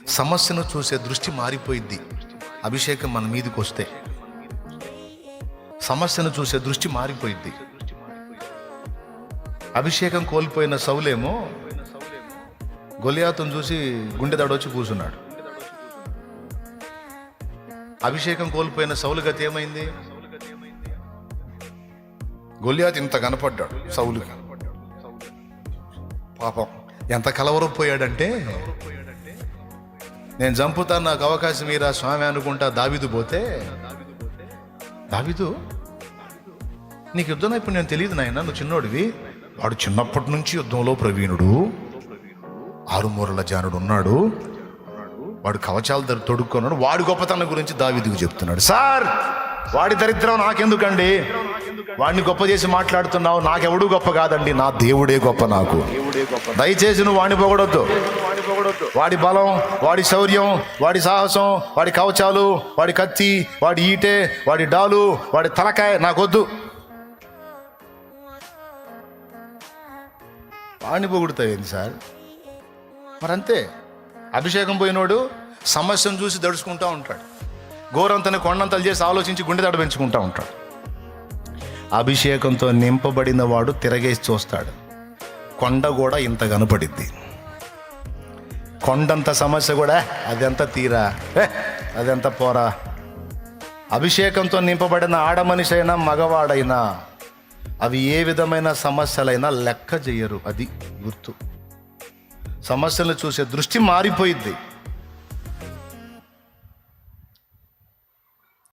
సమస్యను చూసే దృష్టి మారిపోయిద్ది. అభిషేకం మన మీదకి వస్తే సమస్యను చూసే దృష్టి మారిపోయిద్ది. అభిషేకం కోల్పోయిన సౌలేమో గొలియాతును చూసి గుండె దడొచ్చి కూర్చున్నాడు. అభిషేకం కోల్పోయిన సౌలు గతి ఏమైంది? గొలియాతు ఇంత కనపడ్డాడు సౌలుకి. పాపం ఎంత కలవరపోయాడంటే, నేను చంపుతాను, నాకు అవకాశం మీరా స్వామి అనుకుంటా దావీదు పోతే, దావీదు నీకు యుద్ధం ఇప్పుడు నేను తెలియదు నాయన, నువ్వు చిన్నోడివి. వాడు చిన్నప్పటి నుంచి యుద్ధంలో ప్రవీణుడు, ఆరుమూరల జానుడు ఉన్నాడు, వాడు కవచాలు తొడుక్కున్నాడు. వాడి గొప్పతనం గురించి దావీదుకు చెప్తున్నాడు. సార్, వాడి దరిద్రం నాకెందుకండి, వాడిని గొప్ప చేసి మాట్లాడుతున్నావు, నాకెవడు గొప్ప కాదండి, నా దేవుడే గొప్ప. నాకు దయచేసి నువ్వు వాడిని పొగడొద్దు. వాడి బలం, వాడి శౌర్యం, వాడి సాహసం, వాడి కవచాలు, వాడి కత్తి, వాడి ఈటె, వాడి డాలు, వాడి తలకాయ నాకొద్దు. వాడిని పొగుడుతాయింది సార్. మరంతే, అభిషేకం పోయినోడు సమస్యను చూసి దడుచుకుంటూ ఉంటాడు. గోరంతని కొండంతలు చేసి ఆలోచించి గుండె దడ పెంచుకుంటూ ఉంటాడు. అభిషేకంతో నింపబడిన వాడు తిరగేసి చూస్తాడు. కొండ కూడా ఇంత కనపడిద్ది. కొండంత సమస్య కూడా అదెంత తీరా, అదెంత పోరా. అభిషేకంతో నింపబడిన ఆడమనిషి అయినా మగవాడైనా అవి ఏ విధమైన సమస్యలైనా లెక్క చెయ్యరు. అది గుర్తు. సమస్యలు చూసే దృష్టి మారిపోయిద్ది.